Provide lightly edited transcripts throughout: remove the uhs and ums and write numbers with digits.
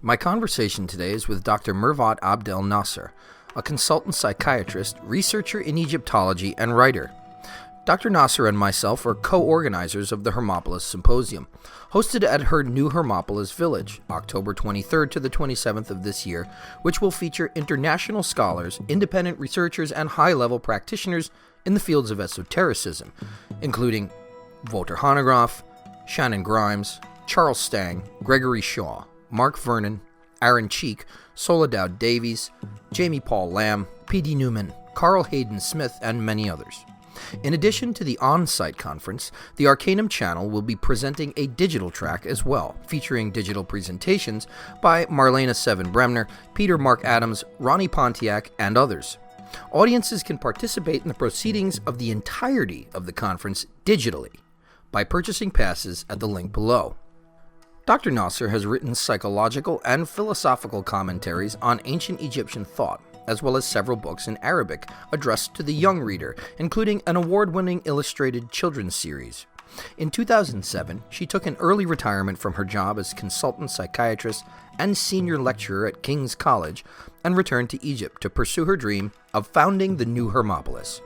My conversation today is with Dr. Mervat Abdel Nasser, a consultant psychiatrist, researcher in Egyptology, and writer. Dr. Nasser and myself are co-organizers of the Hermopolis Symposium, hosted at her new Hermopolis village, October 23rd to the 27th of this year, which will feature international scholars, independent researchers, and high-level practitioners in the fields of esotericism, including Wouter Hanegraaff, Shannon Grimes, Charles Stang, Gregory Shaw, Mark Vernon, Cheak, Soledad Davies, Jaime Paul Lamb, P.D. Newman, Hayden Smith, and many others. In addition to the on-site conference, the Arcanvm channel will be presenting a digital track as well, featuring digital presentations by Marlene Seven Bremner, Peter Mark Adams, Ronnie Pontiac, and others. Audiences can participate in the proceedings of the entirety of the conference digitally by purchasing passes at the link below. Dr. Nasser has written psychological and philosophical commentaries on ancient Egyptian thought, as well as several books in Arabic addressed to the young reader, including an award-winning illustrated children's series. In 2007, she took an early retirement from her job as consultant psychiatrist and senior lecturer at King's College and returned to Egypt to pursue her dream of founding the new Hermopolis,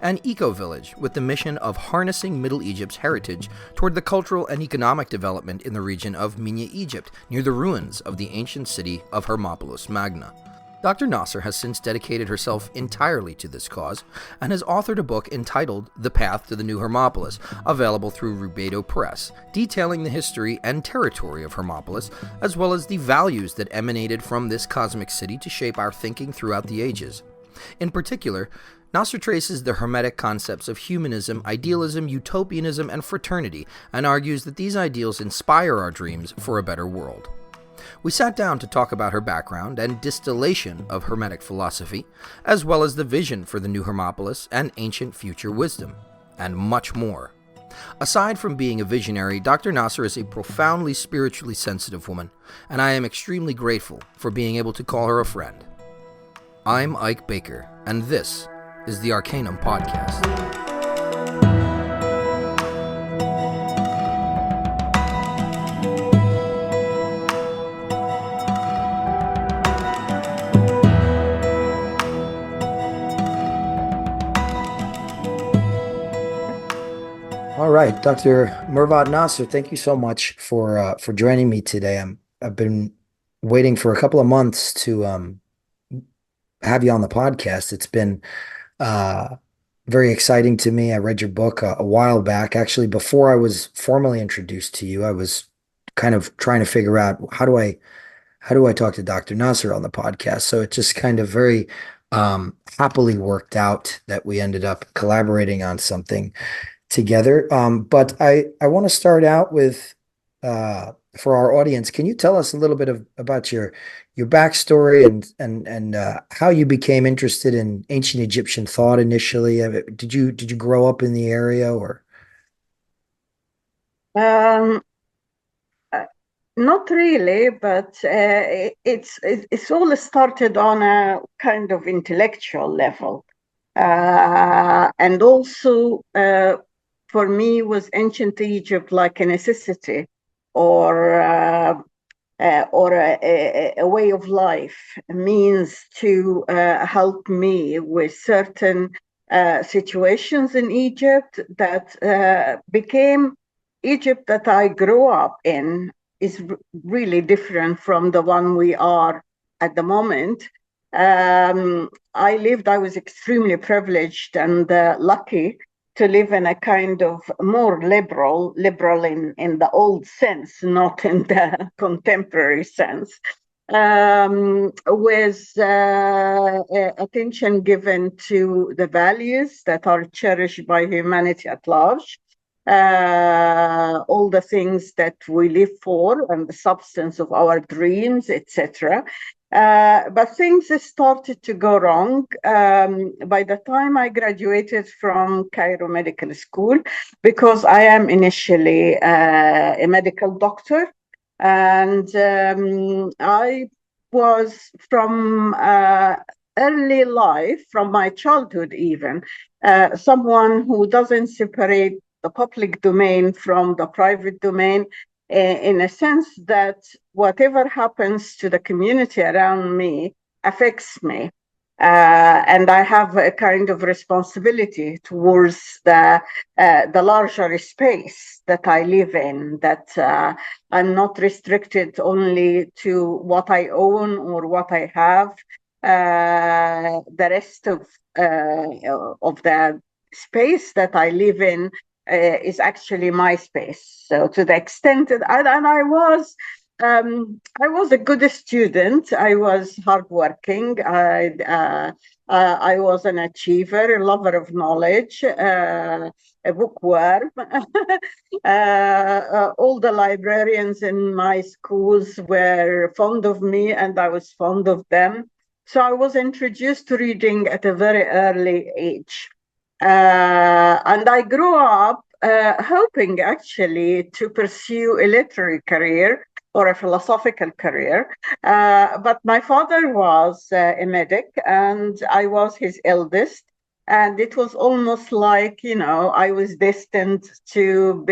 an eco-village with the mission of harnessing Middle Egypt's heritage toward the cultural and economic development in the region of Minya, Egypt, near the ruins of the ancient city of Hermopolis Magna. Dr. Nasser has since dedicated herself entirely to this cause and has authored a book entitled The Path to the New Hermopolis, available through Rubedo Press, detailing the history and territory of Hermopolis, as well as the values that emanated from this cosmic city to shape our thinking throughout the ages. In particular, Nasser traces the Hermetic concepts of humanism, idealism, utopianism, and fraternity, and argues that these ideals inspire our dreams for a better world. We sat down to talk about her background and distillation of Hermetic philosophy, as well as the vision for the new Hermopolis and ancient future wisdom, and much more. Aside from being a visionary, Dr. Nasser is a profoundly spiritually sensitive woman, and I am extremely grateful for being able to call her a friend. I'm Ike Baker, and this is the Arcanvm Podcast. All right, Dr. Mervat Nasser, thank you so much for joining me today. I've been waiting for a couple of months to have you on the podcast. It's been very exciting to me. I read your book a while back. Actually, before I was formally introduced to you, I was kind of trying to figure out how do I talk to Dr. Nasser on the podcast. So it just kind of very happily worked out that we ended up collaborating on something together. But I want to start out with for our audience, can you tell us a little bit about your backstory and how you became interested in ancient Egyptian thought initially? Did you grow up in the area or? Not really, but it's all started on a kind of intellectual level, and also for me was ancient Egypt like a necessity or a way of life, a means to help me with certain situations in Egypt that became Egypt that I grew up in is really different from the one we are at the moment. I was extremely privileged and lucky to live in a kind of more liberal in the old sense, not in the contemporary sense, with attention given to the values that are cherished by humanity at large, all the things that we live for and the substance of our dreams, etc. But things started to go wrong by the time I graduated from Cairo Medical School, because I am initially a medical doctor, and I was from early life, from my childhood even, someone who doesn't separate the public domain from the private domain, in a sense that whatever happens to the community around me affects me. And I have a kind of responsibility towards the larger space that I live in, that I'm not restricted only to what I own or what I have. The rest of the space that I live in is actually my space. So to the extent that, and I was a good student. I was hardworking. I was an achiever, a lover of knowledge, a bookworm. All the librarians in my schools were fond of me, and I was fond of them. So I was introduced to reading at a very early age. And I grew up hoping actually to pursue a literary career or a philosophical career. But my father was a medic, and I was his eldest. And it was almost like, I was destined to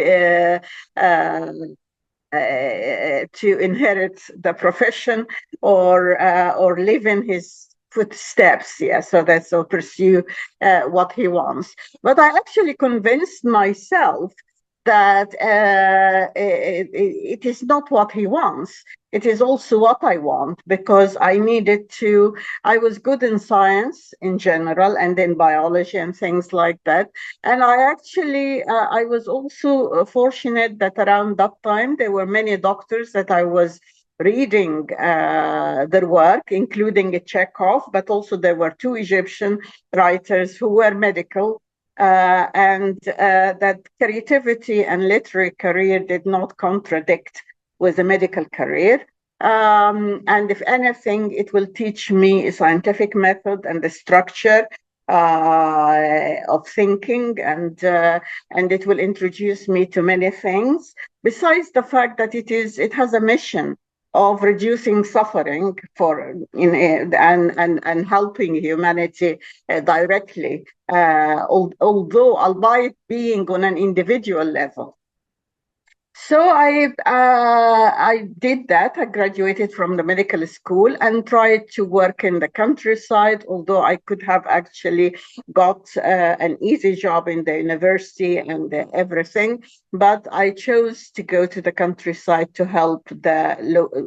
to inherit the profession or live in his footsteps. Yeah, so that's so pursue what he wants. But I actually convinced myself that it is not what he wants. It is also what I want, because I was good in science in general and in biology and things like that. And I was also fortunate that around that time, there were many doctors that I was reading their work, including a Chekhov, but also there were two Egyptian writers who were medical, and that creativity and literary career did not contradict with a medical career. And if anything, it will teach me a scientific method and the structure of thinking, and it will introduce me to many things. Besides the fact that it has a mission of reducing suffering and helping humanity directly, although albeit being on an individual level. So I did that. I graduated from the medical school and tried to work in the countryside, although I could have actually got an easy job in the university and everything. But I chose to go to the countryside to help the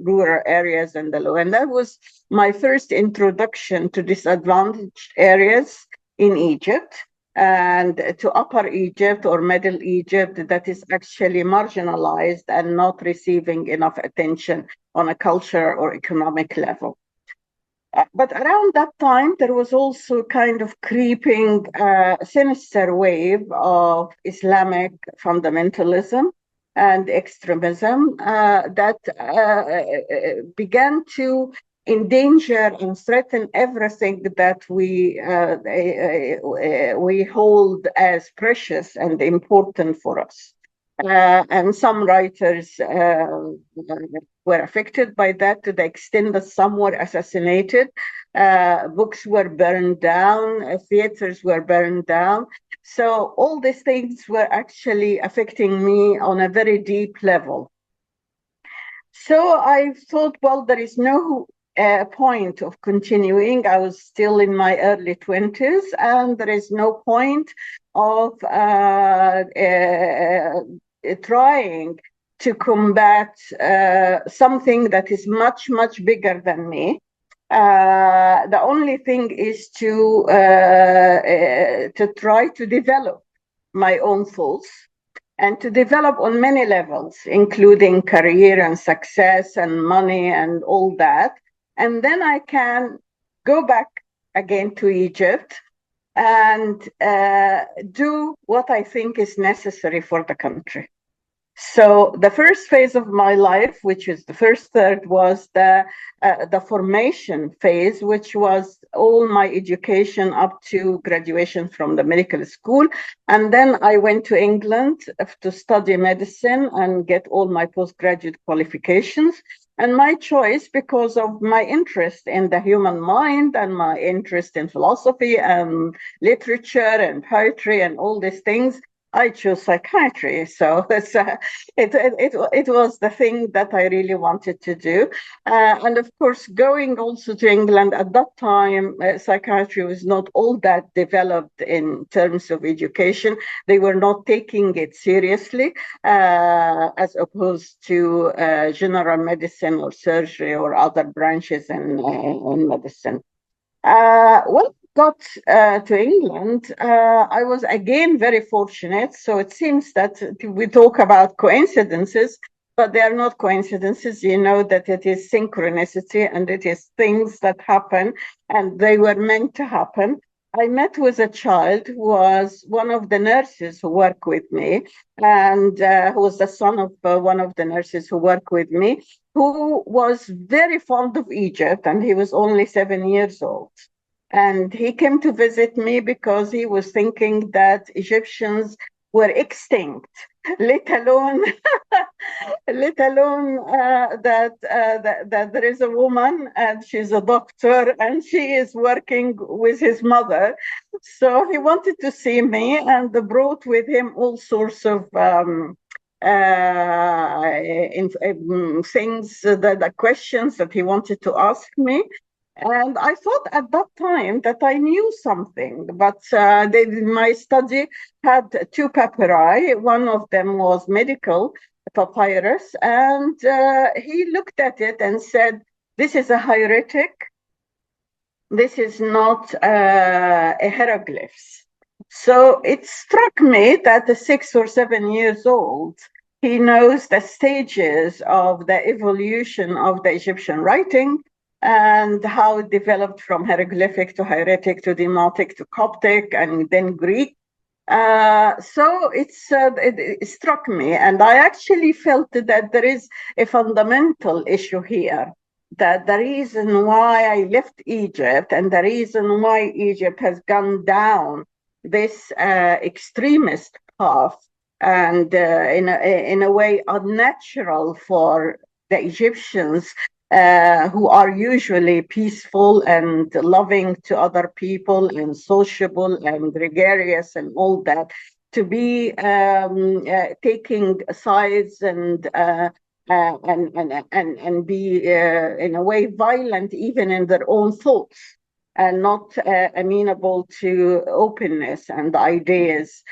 rural areas and the low. And that was my first introduction to disadvantaged areas in Egypt, and to Upper Egypt or Middle Egypt that is actually marginalized and not receiving enough attention on a culture or economic level. But around that time, there was also kind of creeping sinister wave of Islamic fundamentalism and extremism that began to endanger and threaten everything that we hold as precious and important for us. And some writers were affected by that to the extent that some were assassinated. Books were burned down, theaters were burned down. So all these things were actually affecting me on a very deep level. So I thought, well, there is no point of continuing. I was still in my early 20s, and there is no point of trying to combat something that is much, much bigger than me. The only thing is to try to develop my own thoughts, and to develop on many levels, including career and success and money and all that. And then I can go back again to Egypt and do what I think is necessary for the country. So the first phase of my life, which is the first third, was the formation phase, which was all my education up to graduation from the medical school. And then I went to England to study medicine and get all my postgraduate qualifications. And my choice, because of my interest in the human mind and my interest in philosophy and literature and poetry and all these things, I chose psychiatry, so it was the thing that I really wanted to do, and of course, going also to England at that time, psychiatry was not all that developed in terms of education. They were not taking it seriously, as opposed to general medicine or surgery or other branches in medicine. When I got to England, I was again very fortunate. So it seems that we talk about coincidences, but they are not coincidences. You know that it is synchronicity and it is things that happen and they were meant to happen. I met with a child who was one of the nurses who work with me, and who was the son of one of the nurses who work with me, who was very fond of Egypt, and he was only 7 years old. And he came to visit me because he was thinking that Egyptians were extinct, let alone that there is a woman and she's a doctor and she is working with his mother. So he wanted to see me and brought with him all sorts of things, the questions that he wanted to ask me. And I thought at that time that I knew something, but my study had two papyri. One of them was medical papyrus, and he looked at it and said, "This is a hieratic. This is not a hieroglyphs." So it struck me that at 6 or 7 years old, he knows the stages of the evolution of the Egyptian writing and how it developed from hieroglyphic to hieratic to demotic to Coptic and then Greek. So it struck me, and I actually felt that there is a fundamental issue here. That the reason why I left Egypt and the reason why Egypt has gone down this extremist path and in a way unnatural for the Egyptians, who are usually peaceful and loving to other people and sociable and gregarious and all that, to be taking sides and be in a way violent even in their own thoughts and not amenable to openness and ideas,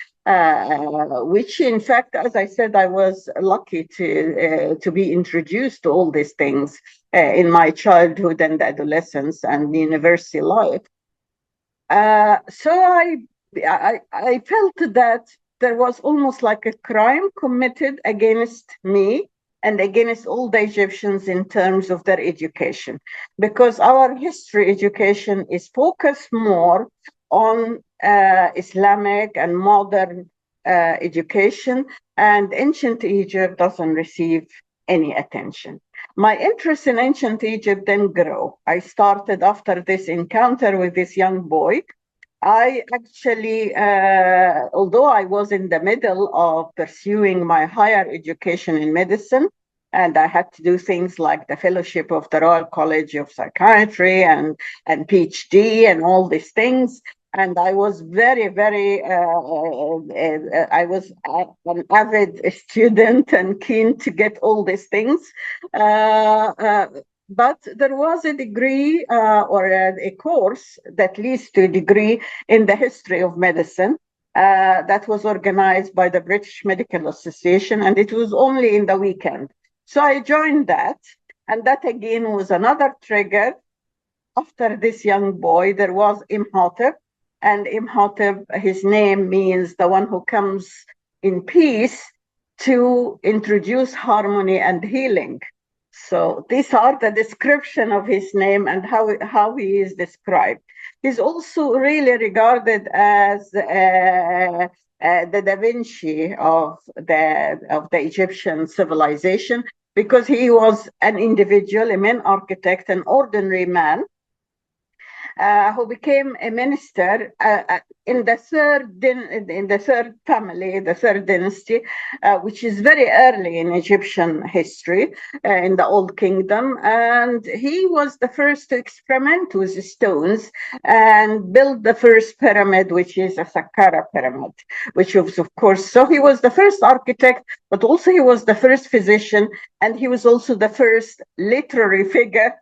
which in fact, as I said, I was lucky to be introduced to all these things in my childhood and adolescence and university life. So I felt that there was almost like a crime committed against me and against all the Egyptians in terms of their education, because our history education is focused more on Islamic and modern education, and ancient Egypt doesn't receive any attention. My interest in ancient Egypt then grew. I started after this encounter with this young boy. I actually, although I was in the middle of pursuing my higher education in medicine, and I had to do things like the fellowship of the Royal College of Psychiatry and PhD and all these things, and I was very, very, I was an avid student and keen to get all these things. But there was a degree or a course that leads to a degree in the history of medicine that was organized by the British Medical Association, and it was only in the weekend. So I joined that, and that again was another trigger. After this young boy, there was Imhotep, and Imhotep, his name means the one who comes in peace to introduce harmony and healing. So these are the description of his name and how he is described. He's also really regarded as the Da Vinci of the Egyptian civilization, because he was an individual, a man architect, an ordinary man, who became a minister in the third family, the third dynasty, which is very early in Egyptian history, in the Old Kingdom. And he was the first to experiment with stones and build the first pyramid, which is a Saqqara pyramid, which was, of course, so he was the first architect, but also he was the first physician, and he was also the first literary figure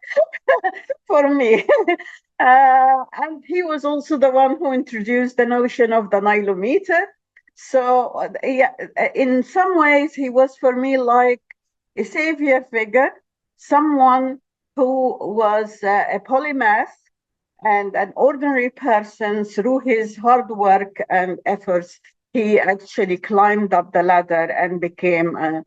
for me. And he was also the one who introduced the notion of the Nilometer. So, yeah, in some ways, he was for me like a savior figure, someone who was a polymath and an ordinary person. Through his hard work and efforts, he actually climbed up the ladder and became an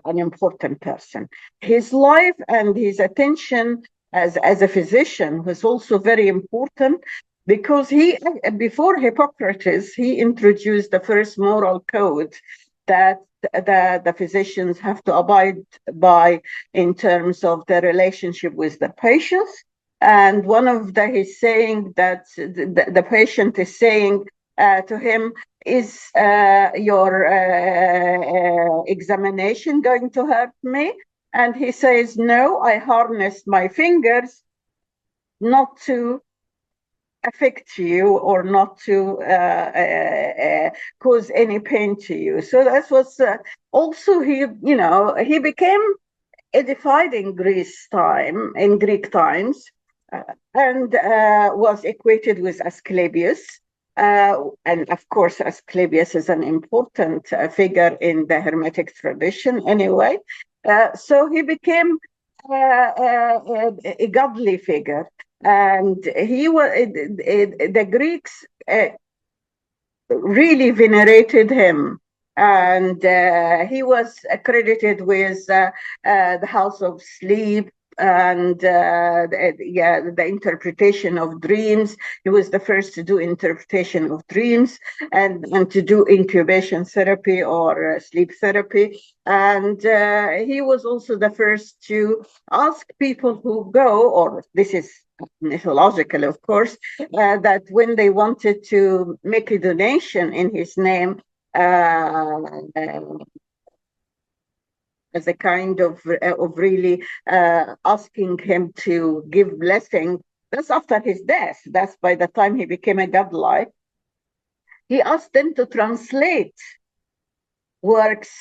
important person. His life and his attention as a physician was also very important, because he, before Hippocrates, he introduced the first moral code that the physicians have to abide by in terms of their relationship with the patients. And one of his saying that the patient is saying to him, is your examination going to hurt me? And he says, no, I harnessed my fingers not to affect you or not to cause any pain to you. So that was also, he became edified in Greek times, and was equated with Asclepius. And of course, Asclepius is an important figure in the Hermetic tradition anyway. So he became a godly figure. And he was, the Greeks really venerated him. And he was accredited with the House of Sleep, and the interpretation of dreams. He was the first to do interpretation of dreams, and to do incubation therapy or sleep therapy. And he was also the first to ask people who go, or this is mythological, of course, that when they wanted to make a donation in his name, as a kind of really asking him to give blessing. That's after his death. That's by the time he became a godlike. He asked them to translate works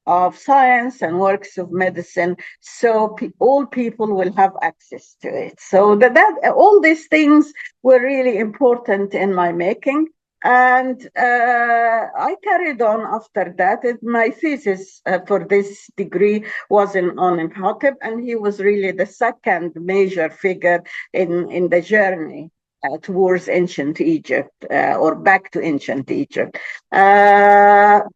of science and works of medicine, so all people will have access to it. So that all these things were really important in my making. And I carried on after that. My thesis for this degree was on Imhotep, and he was really the second major figure in the journey towards ancient Egypt, or back to ancient Egypt. Then,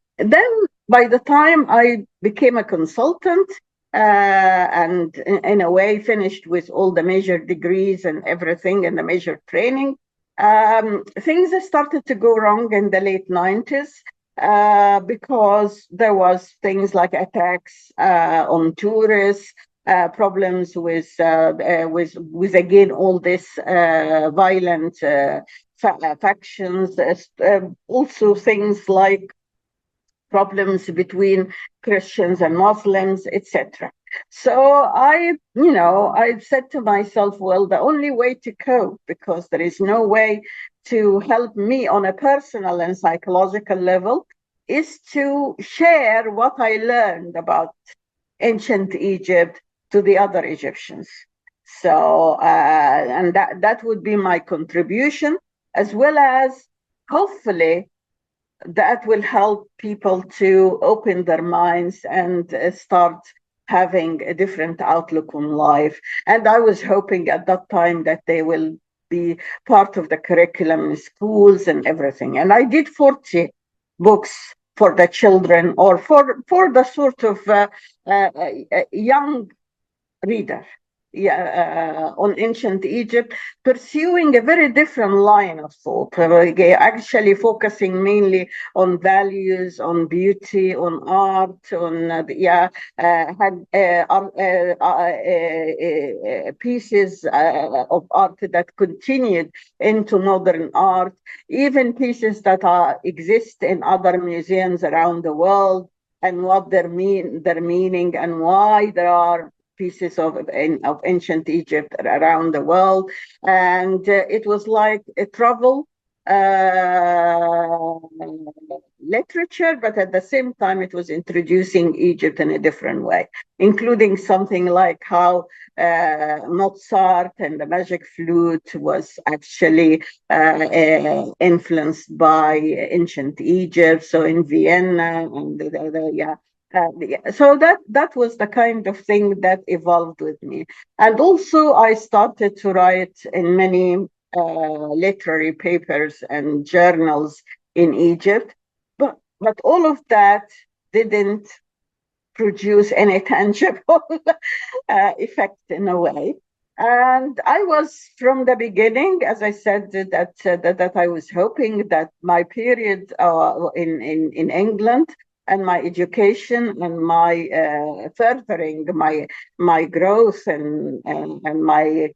by the time I became a consultant, and in a way finished with all the major degrees and everything and the major training, things started to go wrong in the late 90s, because there was things like attacks on tourists, problems with again all this violent factions, also things like problems between Christians and Muslims, etc. So I said to myself, well, the only way to cope, because there is no way to help me on a personal and psychological level, is to share what I learned about ancient Egypt to the other Egyptians. So, and that would be my contribution, as well as hopefully that will help people to open their minds and start having a different outlook on life. And I was hoping at that time that they will be part of the curriculum in schools and everything. And I did 40 books for the children, or for the sort of young reader. on ancient Egypt, pursuing a very different line of thought, actually focusing mainly on values, on beauty, on art, on had pieces of art that continued into modern art, even pieces that exist in other museums around the world, and what their meaning, and why there are pieces of ancient Egypt around the world. And it was like a travel literature, but at the same time, it was introducing Egypt in a different way, including something like how Mozart and the magic flute was actually influenced by ancient Egypt. So in Vienna, and so that was the kind of thing that evolved with me. And also, I started to write in many literary papers and journals in Egypt, but all of that didn't produce any tangible effect in a way. And I was, from the beginning, as I said, that I was hoping that my period in England, and my education, and my furthering my growth, and my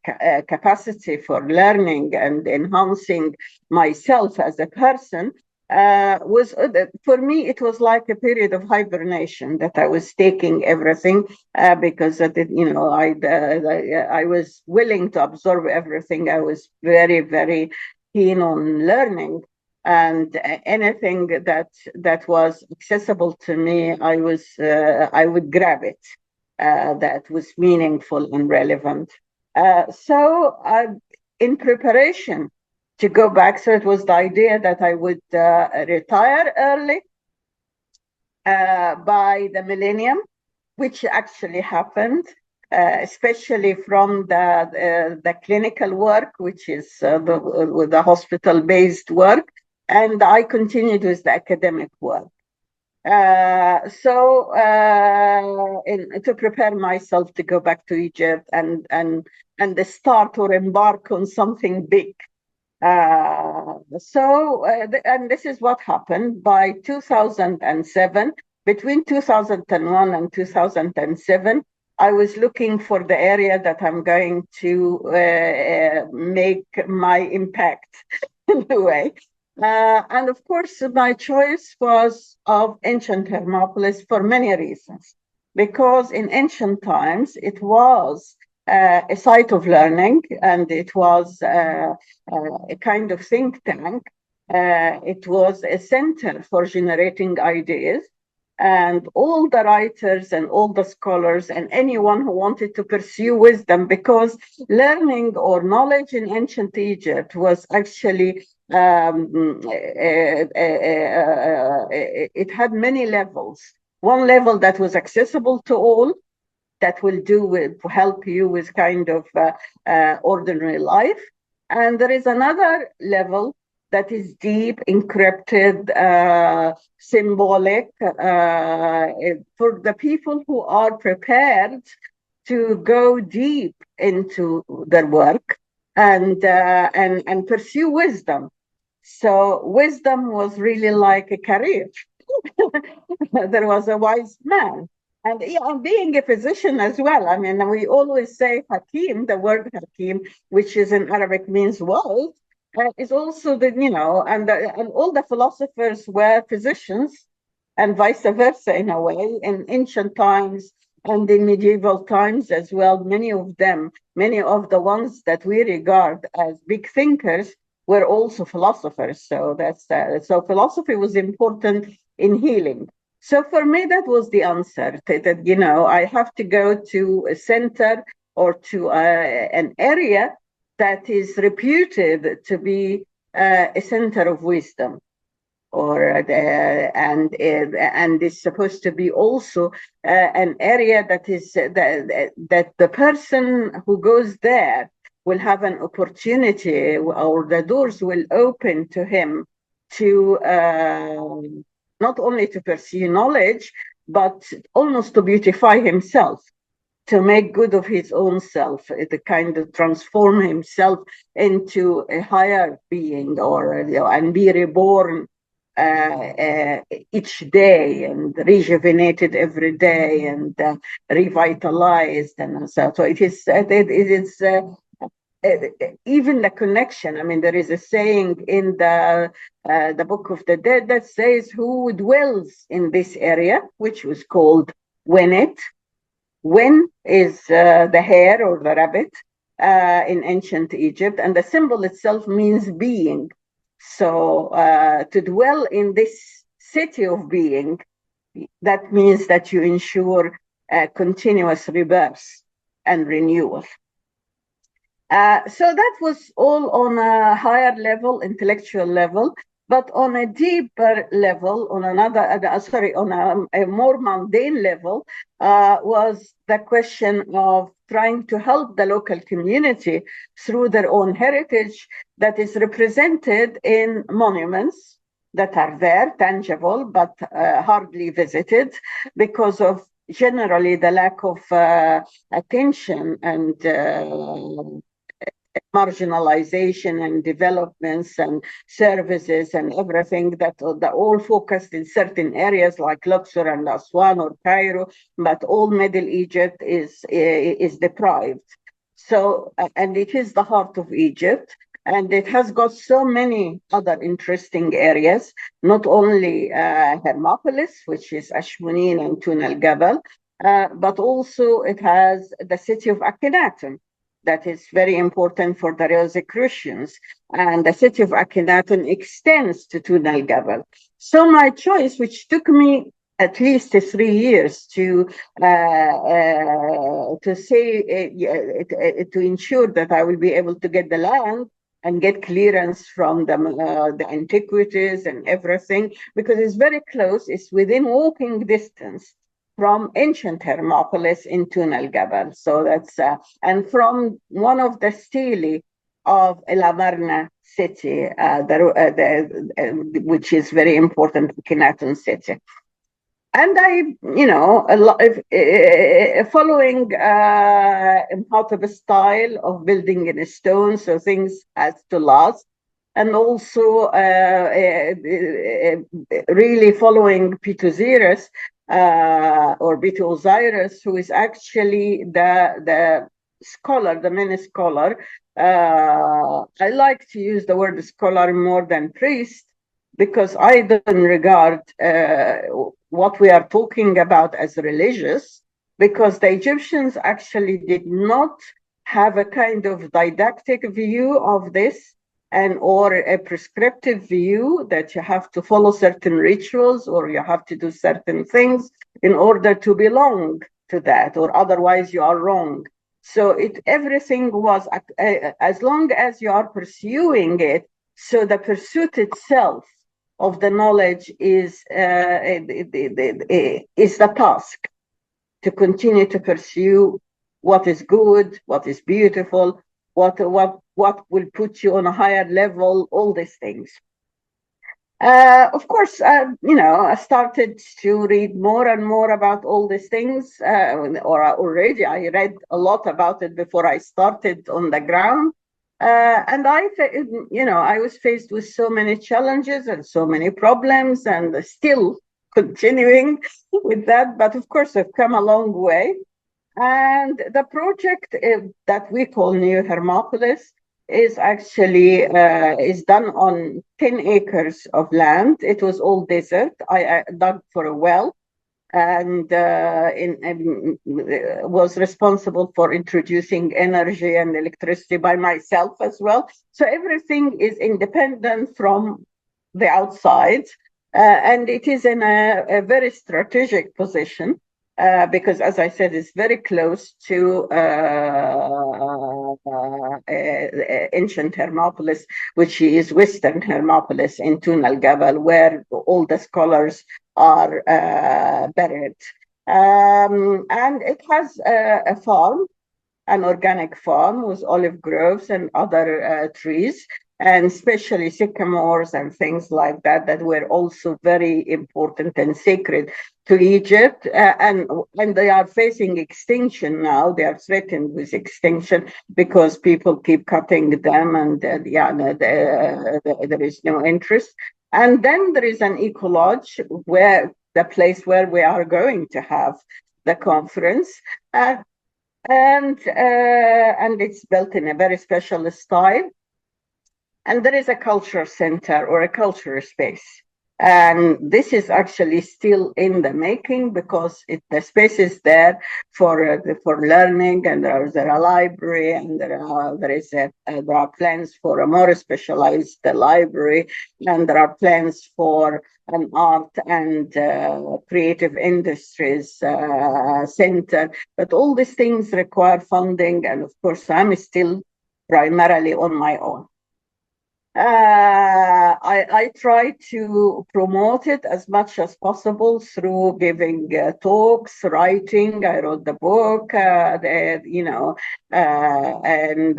capacity for learning and enhancing myself as a person, was for me, it was like a period of hibernation, that I was taking everything because I did, I was willing to absorb everything. I was very, very keen on learning, and anything that was accessible to me, I would grab it, that was meaningful and relevant. So in preparation to go back, so it was the idea that I would retire early by the millennium, which actually happened, especially from the clinical work, which is the hospital-based work, and I continued with the academic work. To prepare myself to go back to Egypt and start or embark on something big. And this is what happened by 2007. Between 2001 and 2007, I was looking for the area that I'm going to make my impact in a way. And of course, my choice was of ancient Hermopolis for many reasons. Because in ancient times, it was a site of learning, and it was a kind of think tank. It was a center for generating ideas. And all the writers and all the scholars and anyone who wanted to pursue wisdom, because learning or knowledge in ancient Egypt was actually it had many levels. One level that was accessible to all, that will help you with kind of ordinary life. And there is another level that is deep, encrypted, symbolic, for the people who are prepared to go deep into their work and pursue wisdom. So wisdom was really like a career. There was a wise man. And being a physician as well. I mean, we always say Hakim, the word Hakim, which is in Arabic means wise, is also and all the philosophers were physicians, and vice versa in a way, in ancient times and in medieval times as well. Many of the ones that we regard as big thinkers were also philosophers. So so philosophy was important in healing. So for me, that was the answer, that I have to go to a center or to an area that is reputed to be a center of wisdom, and is supposed to be also an area that is that the person who goes there will have an opportunity, or the doors will open to him to not only to pursue knowledge, but almost to beautify himself. to make good of his own self, to kind of transform himself into a higher being, or and be reborn each day and rejuvenated every day and revitalized. And so even the connection. I mean, there is a saying in the Book of the Dead that says, "Who dwells in this area," which was called Wenet. Wen is the hare or the rabbit in ancient Egypt, and the symbol itself means being. So to dwell in this city of being, that means that you ensure continuous rebirth and renewal. So that was all on a higher level, intellectual level, but on a deeper level, on a more mundane level, was the question of trying to help the local community through their own heritage that is represented in monuments that are there, tangible, but hardly visited because of generally the lack of attention and marginalization and developments and services and everything that all focused in certain areas like Luxor and Aswan or Cairo, but all Middle Egypt is deprived. So, and it is the heart of Egypt. And it has got so many other interesting areas, not only Hermopolis, which is Ashmunin and Tun al-Gabal, but also it has the city of Akhenaten, that is very important for the Rosicrucians. And the city of Akhenaten extends to Tun al-Gabal. So my choice, which took me at least 3 years to ensure that I will be able to get the land and get clearance from the antiquities and everything, because it's very close. It's within walking distance from ancient Hermopolis in Tun al-Gabal. So that's, and from one of the stelae of El Amarna city, which is very important, Akhenaten city. And following Imhotep style of building in stone, so things has to last. And also really following Pituziris, or Bitu Osiris, who is actually the scholar, the main scholar. I like to use the word scholar more than priest, because I don't regard what we are talking about as religious, because the Egyptians actually did not have a kind of didactic view of this, and or a prescriptive view that you have to follow certain rituals or you have to do certain things in order to belong to that, or otherwise you are wrong. So everything was, as long as you are pursuing it, so the pursuit itself of the knowledge is the task, to continue to pursue what is good, what is beautiful, what will put you on a higher level, all these things. Of course, I started to read more and more about all these things, or already I read a lot about it before I started on the ground. And I was faced with so many challenges and so many problems, and still continuing with that. But of course, I've come a long way. And the project that we call New Hermopolis is actually is done on 10 acres of land. It was all desert. I dug for a well, and was responsible for introducing energy and electricity by myself as well. So everything is independent from the outside, and it is in a very strategic position. Because, as I said, it's very close to ancient Hermopolis, which is Western Hermopolis in Tun al-Gabal, where all the scholars are buried. And it has a farm, an organic farm with olive groves and other trees. and especially sycamores and things like that, that were also very important and sacred to Egypt. And they are facing extinction now. They are threatened with extinction because people keep cutting them, and there is no interest. And then there is an eco-lodge, where the place where we are going to have the conference. And it's built in a very special style. And there is a culture center or a culture space. And this is actually still in the making, because the space is there for learning, and there is a library, and there are plans for a more specialized library, and there are plans for an art and creative industries center. But all these things require funding, and of course, I'm still primarily on my own. I try to promote it as much as possible through giving talks, writing. I wrote the book, and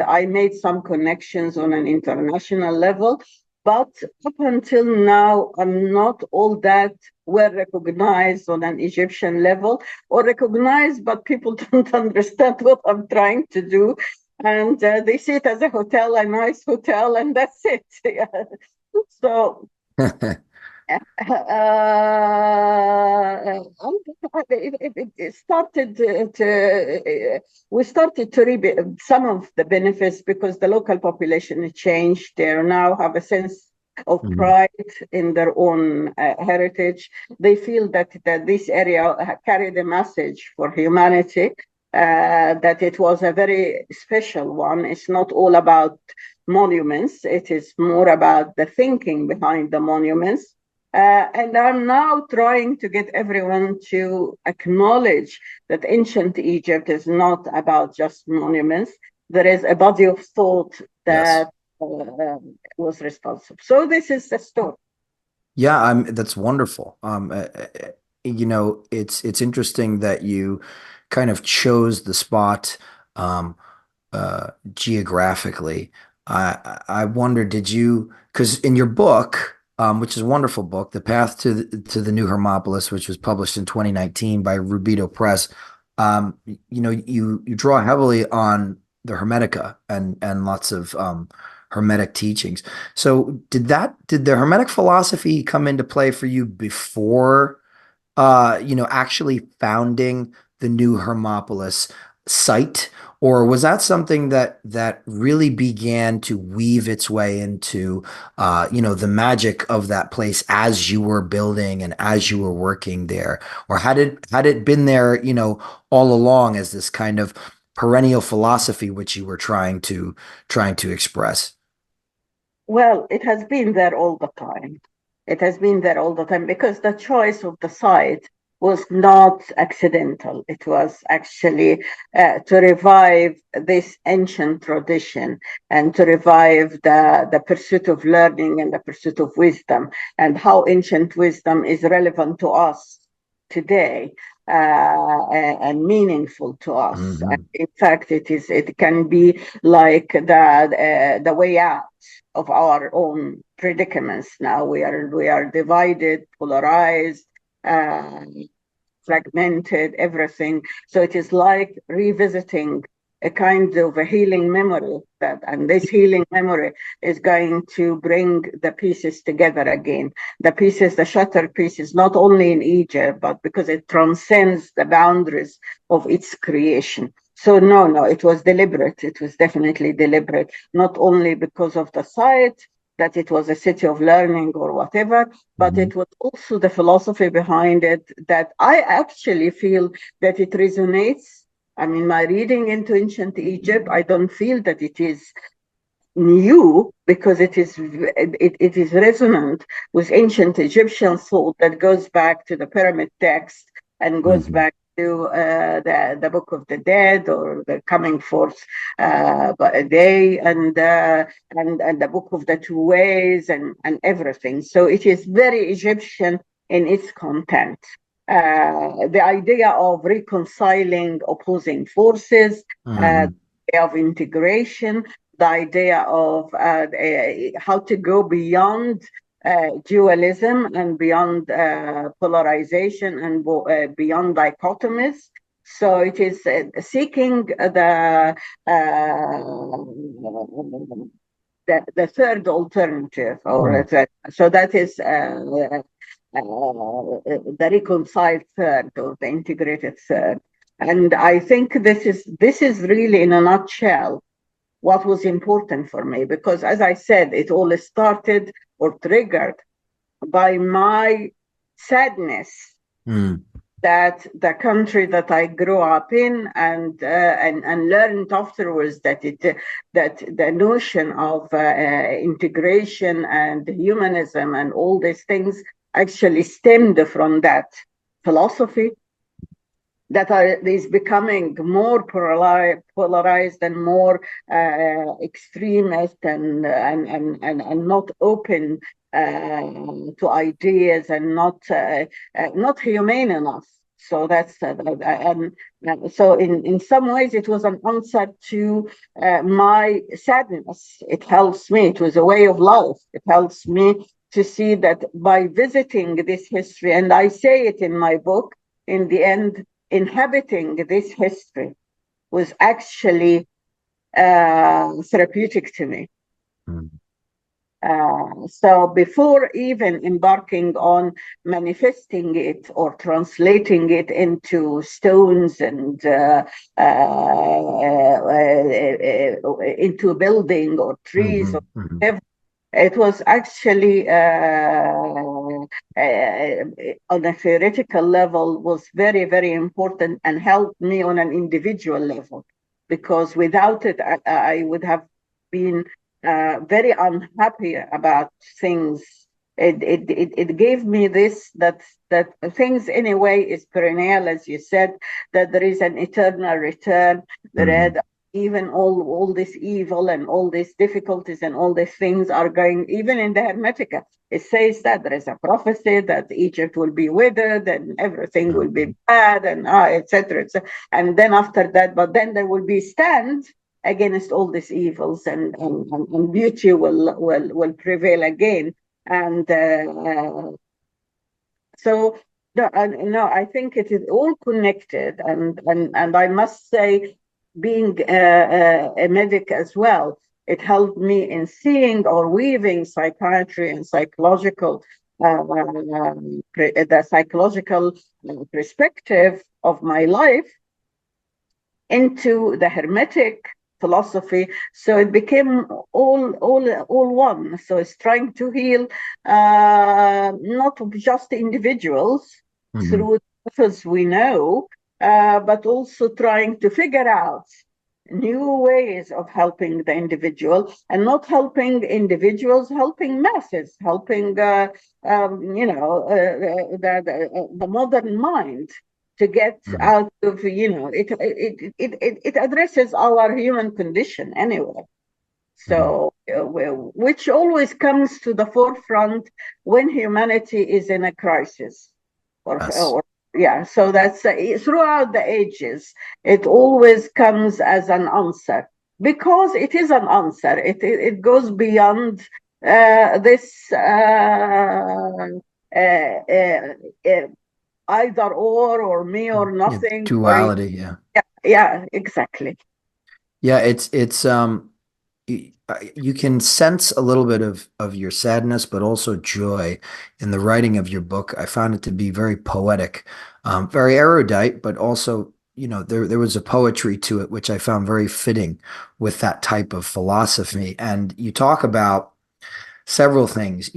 I made some connections on an international level. But up until now, I'm not all that well recognized on an Egyptian level, or recognized, but people don't understand what I'm trying to do. And they see it as a hotel, a nice hotel, and that's it. So it started we started to reap some of the benefits, because the local population changed. They now have a sense of pride in their own heritage. They feel that this area carried a message for humanity. That it was a very special one. It's not all about monuments. It is more about the thinking behind the monuments. And I'm now trying to get everyone to acknowledge that ancient Egypt is not about just monuments. There is a body of thought that was responsible. So this is the story. Yeah, that's wonderful. It's interesting that you kind of chose the spot geographically. I wonder, because in your book, which is a wonderful book, The Path to the New Hermopolis, which was published in 2019 by Rubido Press, you draw heavily on the Hermetica and lots of Hermetic teachings. So did the Hermetic philosophy come into play for you before actually founding the New Hermopolis site, or was that something that really began to weave its way into the magic of that place as you were building and as you were working there? Or had it been there all along as this kind of perennial philosophy which you were trying to express? Well, it has been there all the time. It has been there all the time, because the choice of the site was not accidental. It was actually to revive this ancient tradition, and to revive the pursuit of learning and the pursuit of wisdom, and how ancient wisdom is relevant to us today, and meaningful to us. Mm-hmm. In fact, it can be like the way out of our own predicaments. Now we are divided, polarized, fragmented, everything. So it is like revisiting a kind of a healing memory, and this healing memory is going to bring the pieces together again. The shattered pieces, not only in Egypt, but because it transcends the boundaries of its creation. So no, it was deliberate. It was definitely deliberate, not only because of the site, that it was a city of learning or whatever, but it was also the philosophy behind it, that I actually feel that it resonates. I mean, my reading into ancient Egypt, I don't feel that it is new, because it is resonant with ancient Egyptian thought that goes back to the pyramid text, and goes back to the Book of the Dead, or the Coming Forth by a Day, and the Book of the Two Ways, and everything. So it is very Egyptian in its content. The idea of reconciling opposing forces, of integration, the idea of how to go beyond dualism and beyond polarization and beyond dichotomies. So it is seeking the third alternative, or so that is the reconciled third, or the integrated third. And I think this is really, in a nutshell, what was important for me, because, as I said, it all started or triggered by my sadness that the country that I grew up in and learned afterwards that the notion of integration and humanism and all these things actually stemmed from that philosophy that is becoming more polarized and more extremist and not open to ideas and not humane enough. So that's so in some ways it was an answer to my sadness. It helps me. It was a way of life. It helps me to see that by visiting this history, and I say it in my book, in the end, inhabiting this history was actually therapeutic to me. So before even embarking on manifesting it or translating it into stones and into a building or trees or whatever, it was actually on a theoretical level was very, very important and helped me on an individual level, because without it, I would have been very unhappy about things. It gave me this, that things anyway is perennial, as you said, that there is an eternal return, that even all this evil and all these difficulties and all these things are going, even in the Hermetica, it says that there is a prophecy that Egypt will be withered and everything will be bad and etc. And then after that, but then there will be stand against all these evils, and beauty will prevail again. And so no, I think it is all connected, and I must say, being a medic as well, it helped me in seeing or weaving psychiatry and psychological the psychological perspective of my life into the Hermetic philosophy, so it became all one. So it's trying to heal not just individuals through methods we know, but also trying to figure out new ways of helping the individual, and not helping individuals, helping masses, helping the modern mind to get out of, it addresses our human condition anyway. So, which always comes to the forefront when humanity is in a crisis, so that's throughout the ages, it always comes as an answer, because it is an answer. It goes beyond this either or me or nothing duality. Yeah, exactly. Yeah, it's you can sense a little bit of your sadness, but also joy in the writing of your book. I found it to be very poetic, very erudite, but also, there was a poetry to it, which I found very fitting with that type of philosophy. And you talk about several things,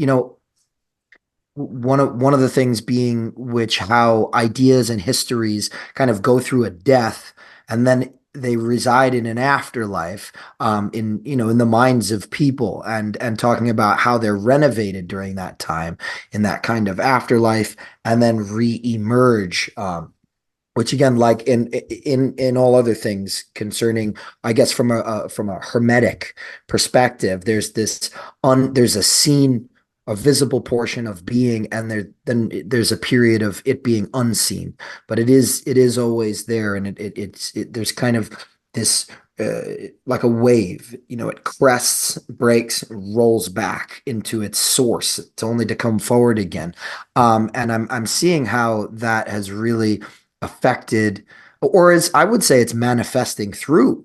one of the things being how ideas and histories kind of go through a death, and then they reside in an afterlife, in the minds of people, and talking about how they're renovated during that time in that kind of afterlife, and then re-emerge, which again, like in all other things concerning, I guess, from a hermetic perspective, there's there's a scene, a visible portion of being, and then there's a period of it being unseen, but it is always there, and there's kind of this like a wave. It crests, breaks, rolls back into its source. It's only to come forward again. And I'm seeing how that has really affected, or as I would say, it's manifesting through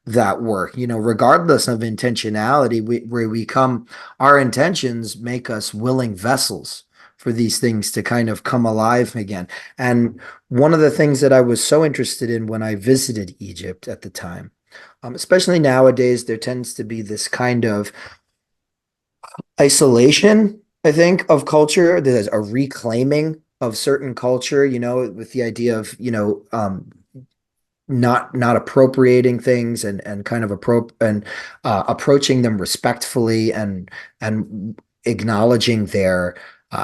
that work. Regardless of intentionality, where we come, our intentions make us willing vessels for these things to kind of come alive again. And one of the things that I was so interested in when I visited Egypt at the time, especially nowadays, there tends to be this kind of isolation, I think, of culture. There's a reclaiming of certain culture, with the idea of, not appropriating things and kind of approaching them respectfully and acknowledging their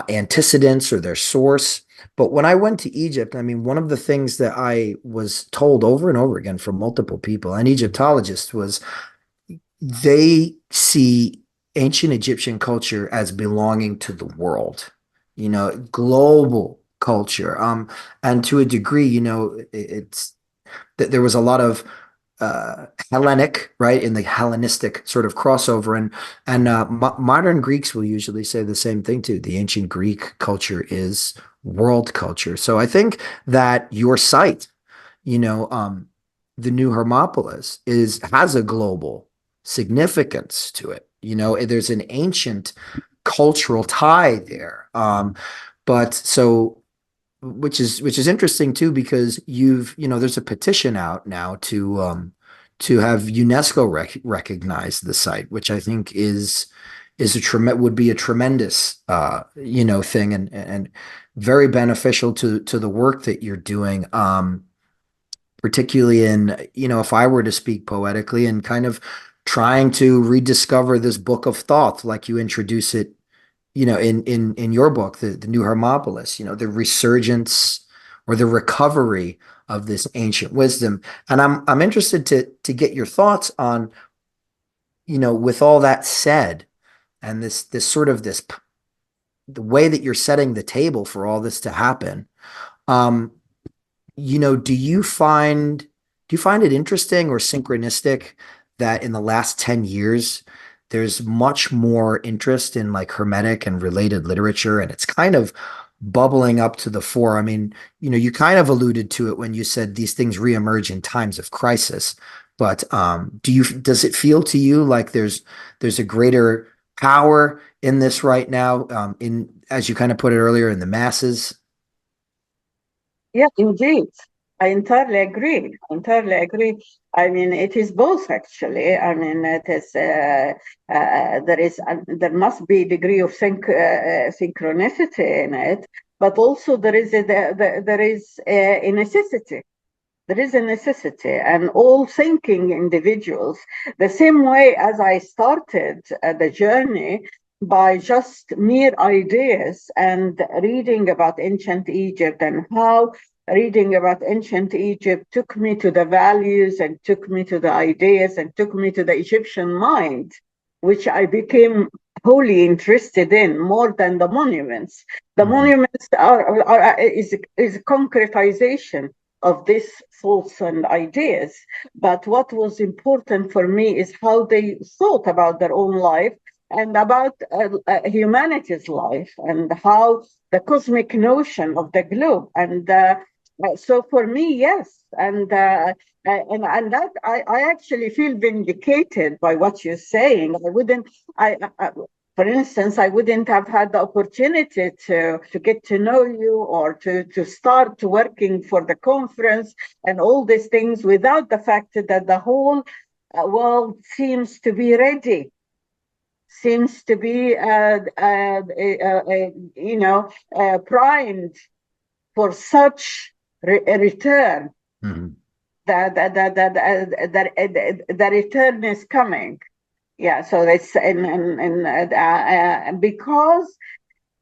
antecedents or their source. But when I went to Egypt, I mean, one of the things that I was told over and over again from multiple people and Egyptologists was they see ancient Egyptian culture as belonging to the world, global culture. And to a degree, it's that there was a lot of Hellenic, right, in the Hellenistic sort of crossover, and modern Greeks will usually say the same thing too. The ancient Greek culture is world culture. So I think that your site, the new Hermopolis, has a global significance to it. There's an ancient cultural tie there. But so which is interesting too, because there's a petition out now to have UNESCO recognize the site, which I think would be a tremendous thing and very beneficial to the work that you're doing, particularly in, if I were to speak poetically and kind of trying to rediscover this book of thought, like you introduce it, in your book, the New Hermopolis, the resurgence or the recovery of this ancient wisdom. And I'm interested to get your thoughts on, with all that said, and this sort of the way that you're setting the table for all this to happen. Do you find it interesting or synchronistic that in the last 10 years, there's much more interest in like Hermetic and related literature, and it's kind of bubbling up to the fore? I mean, you kind of alluded to it when you said these things reemerge in times of crisis, but does it feel to you like there's a greater power in this right now, as you kind of put it earlier, in the masses? Yeah, indeed. I entirely agree. Entirely agree. I mean, it is both actually. I mean, it is there must be a degree of synchronicity in it, but also there is a necessity. There is a necessity, and all thinking individuals, the same way as I started the journey by just mere ideas and reading about ancient Egypt, and how reading about ancient Egypt took me to the values and took me to the ideas and took me to the Egyptian mind, which I became wholly interested in more than the monuments. The monuments is a concretization of these thoughts and ideas. But what was important for me is how they thought about their own life and about humanity's life, and how the cosmic notion of the globe. And so for me, yes, and that I actually feel vindicated by what you're saying. For instance, I wouldn't have had the opportunity to get to know you or to start working for the conference and all these things without the fact that the whole world seems to be ready, seems to be primed for such a return. Mm-hmm. The return is coming. Yeah, so that's because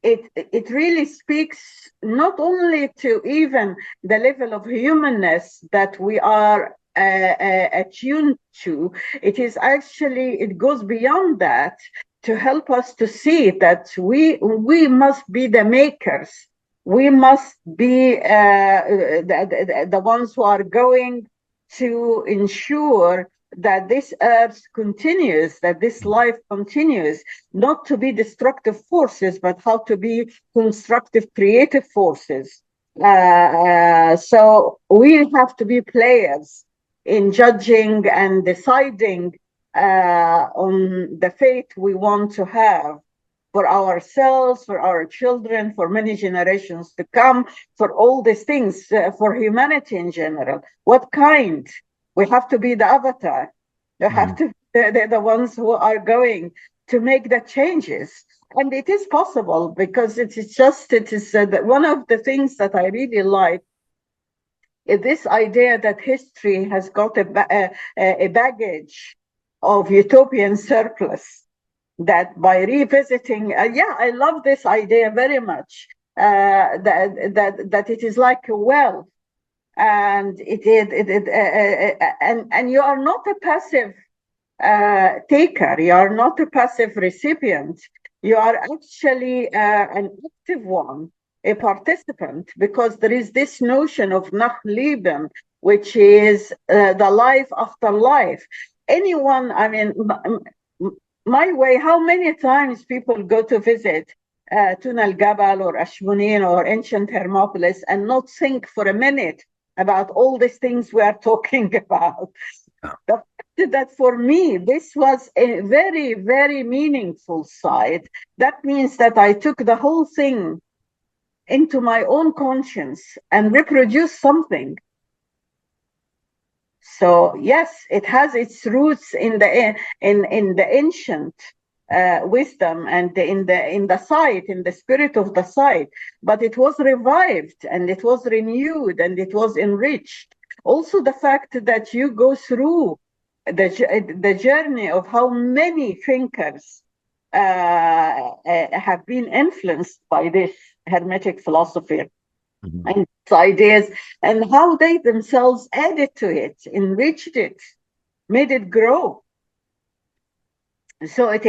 it really speaks not only to even the level of humanness that we are attuned to. It goes beyond that to help us to see that we must be the makers. We must be the ones who are going to ensure that this earth continues, that this life continues, not to be destructive forces, but how to be constructive, creative forces. So we have to be players in judging and deciding on the fate we want to have for ourselves, for our children, for many generations to come, for all these things, for humanity in general. What kind? We have to be the avatar. We have to be the ones who are going to make the changes. And it is possible because it is one of the things that I really like is this idea that history has got a baggage of utopian surplus, that by revisiting, I love this idea very much, that it is like a well, and and you are not a passive taker, you are not a passive recipient, you are actually an active one, a participant, because there is this notion of nach Leben, which is the life after life. Anyone, I mean, my way, how many times people go to visit Tun al-Gabal or Ashmunin or ancient Hermopolis and not think for a minute about all these things we are talking about. Oh. The fact that for me, this was a very, very meaningful side. That means that I took the whole thing into my own conscience and reproduced something. So yes, it has its roots in the ancient wisdom and in the site, in the spirit of the site, but it was revived and it was renewed and it was enriched. Also, the fact that you go through the journey of how many thinkers have been influenced by this Hermetic philosophy. Mm-hmm. And ideas, and how they themselves added to it, enriched it, made it grow. So it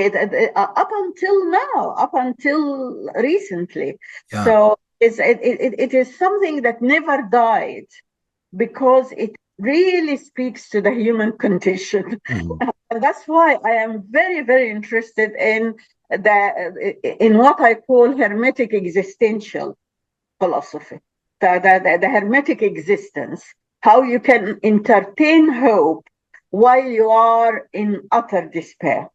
up until now, up until recently. Yeah. So it is something that never died, because it really speaks to the human condition. Mm-hmm. And that's why I am very, very interested in what I call Hermetic existential philosophy, the Hermetic existence, how you can entertain hope while you are in utter despair.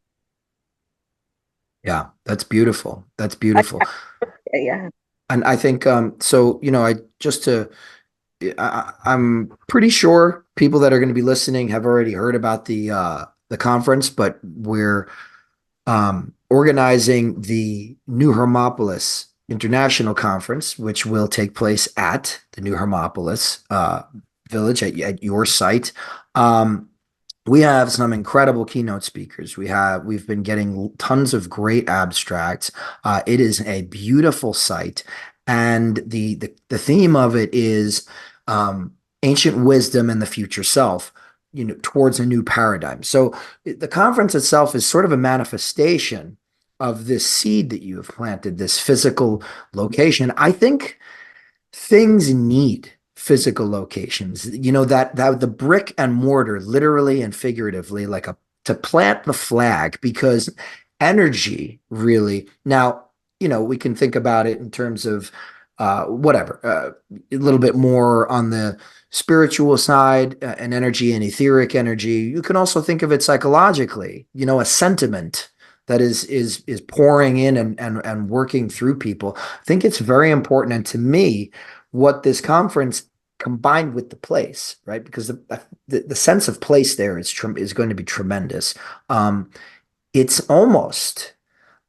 Yeah, that's beautiful. That's beautiful. Yeah. And I think, so, I'm pretty sure people that are going to be listening have already heard about the conference, but we're organizing the New Hermopolis International Conference, which will take place at the New Hermopolis Village at your site. We have some incredible keynote speakers. We've been getting tons of great abstracts. It is a beautiful site, and the theme of it is ancient wisdom and the future self, towards a new paradigm. So the conference itself is sort of a manifestation of this seed that you have planted, this physical location. I think things need physical locations, that the brick and mortar, literally and figuratively, to plant the flag, because energy really, now, we can think about it in terms of a little bit more on the spiritual side, and energy and etheric energy. You can also think of it psychologically, a sentiment that is pouring in and working through people. I think it's very important. And to me, what this conference combined with the place, right? Because the sense of place there is going to be tremendous. It's almost,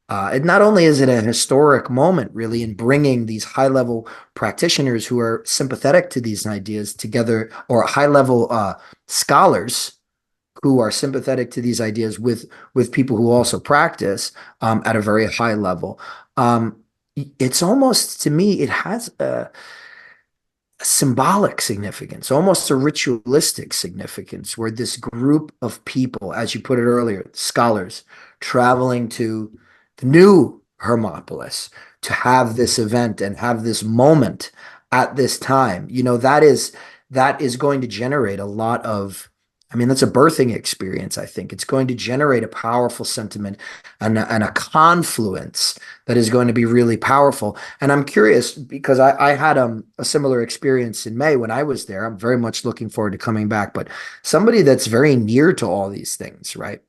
not only is it a historic moment really in bringing these high-level practitioners who are sympathetic to these ideas together, or high-level scholars who are sympathetic to these ideas with people who also practice at a very high level. It's almost, to me, it has a symbolic significance, almost a ritualistic significance, where this group of people, as you put it earlier, scholars, traveling to the new Hermopolis to have this event and have this moment at this time, that is going to generate a lot of I mean, that's a birthing experience, I think. It's going to generate a powerful sentiment and a confluence that is going to be really powerful. And I'm curious because I had a similar experience in May when I was there. I'm very much looking forward to coming back. But somebody that's very near to all these things, right?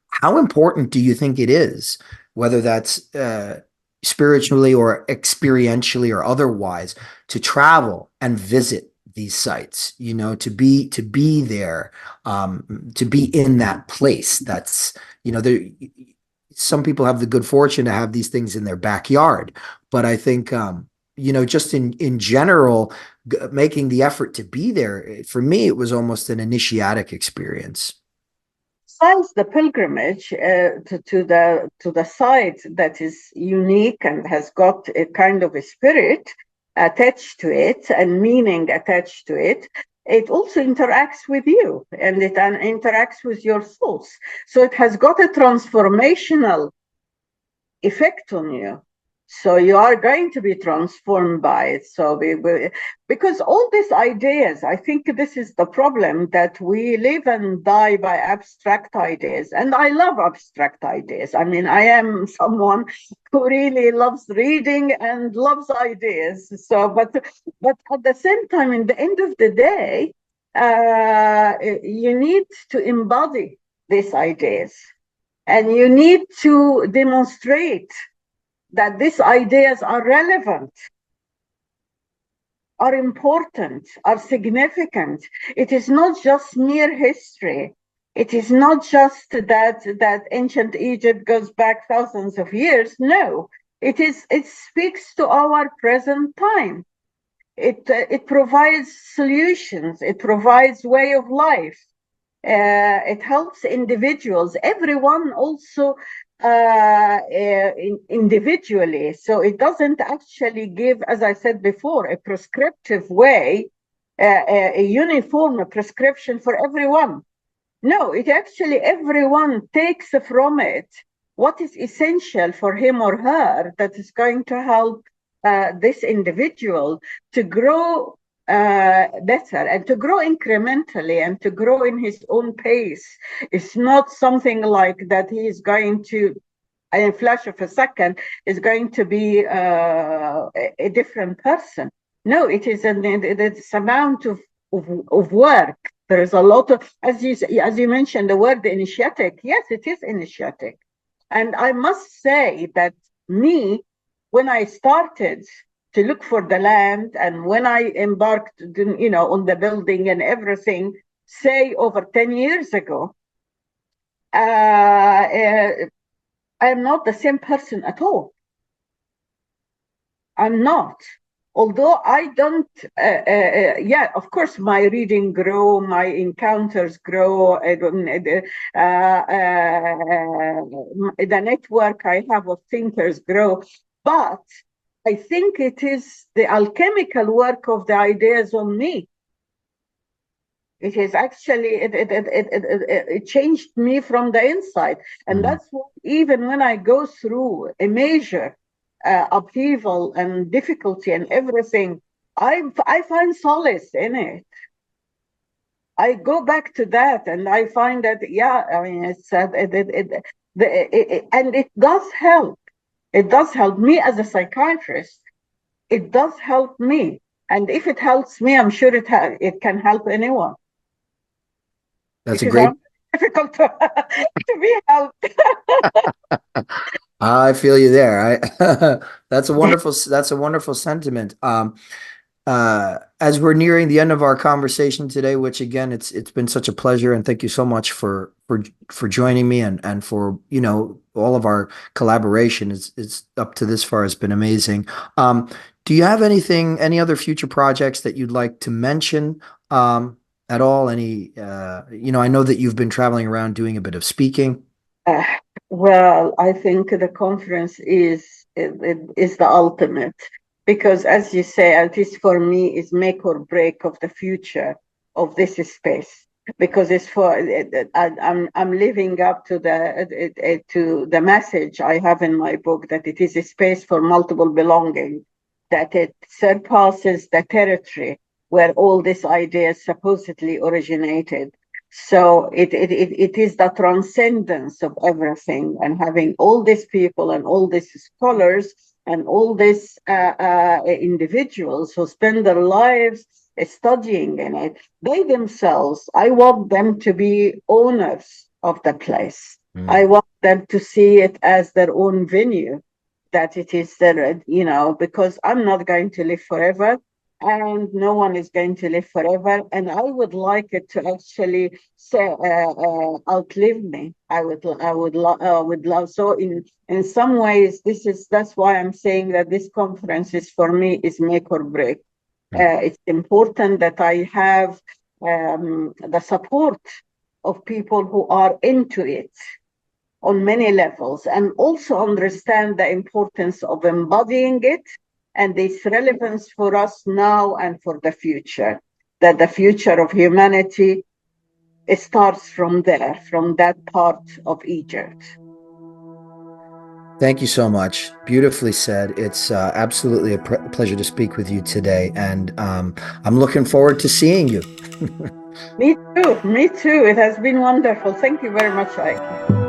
How important do you think it is, whether that's spiritually or experientially or otherwise, to travel and visit these sites, to be there, to be in that place? That's, there, some people have the good fortune to have these things in their backyard, but I think, just in general, making the effort to be there, for me, it was almost an initiatic experience. Besides the pilgrimage to the site that is unique and has got a kind of a spirit attached to it and meaning attached to it, it also interacts with you, and it interacts with your thoughts. So it has got a transformational effect on you. So you are going to be transformed by it. So because all these ideas, I think this is the problem, that we live and die by abstract ideas. And I love abstract ideas. I mean, I am someone who really loves reading and loves ideas. So, but at the same time, in the end of the day, you need to embody these ideas, and you need to demonstrate that these ideas are relevant, are important, are significant. It is not just mere history. It is not just that ancient Egypt goes back thousands of years. No, it speaks to our present time. It provides solutions. It provides way of life. It helps individuals, everyone also individually. So it doesn't actually give, as I said before, a prescriptive way, a uniform prescription for everyone. No, it actually, everyone takes from it what is essential for him or her that is going to help this individual to grow better and to grow incrementally and to grow in his own pace. It's not something like that he is going to, in a flash of a second, is going to be a different person. No, it is this amount of work. There is a lot of, as you mentioned, the word initiatic. Yes, it is initiatic. And I must say that when I started to look for the land, and when I embarked, on the building and everything, say over 10 years ago, I am not the same person at all. I'm not. Although I don't, of course, my reading grow, my encounters grow, the network I have of thinkers grow, but I think it is the alchemical work of the ideas on me. It is actually, it changed me from the inside. And that's what, even when I go through a major upheaval and difficulty and everything, I find solace in it. I go back to that and I find that, and it does help. It does help me as a psychiatrist. It does help me. And if it helps me, I'm sure it can help anyone. That's a great. Difficult to be helped. I feel you there. That's a wonderful sentiment. As we're nearing the end of our conversation today, which again, it's been such a pleasure, and thank you so much for joining me and for all of our collaboration is up to this far has been amazing. Do you have any other future projects that you'd like to mention at all? I know that you've been traveling around doing a bit of speaking. Well, I think the conference is the ultimate, because as you say, at least for me, is make or break of the future of this space. Because it's I'm living up to the message I have in my book, that it is a space for multiple belonging, that it surpasses the territory where all these ideas supposedly originated. So it is the transcendence of everything, and having all these people and all these scholars and all these individuals who spend their lives studying in it, they themselves, I want them to be owners of the place. I want them to see it as their own venue, that it is their, because I'm not going to live forever, and no one is going to live forever. And I would like it to actually say, outlive me. I would love. So in some ways, that's why I'm saying that this conference is for me is make or break. It's important that I have the support of people who are into it on many levels, and also understand the importance of embodying it and its relevance for us now and for the future. That the future of humanity, it starts from there, from that part of Egypt. Thank you so much. Beautifully said. It's absolutely a pleasure to speak with you today, and I'm looking forward to seeing you. Me too. It has been wonderful. Thank you very much, Ike.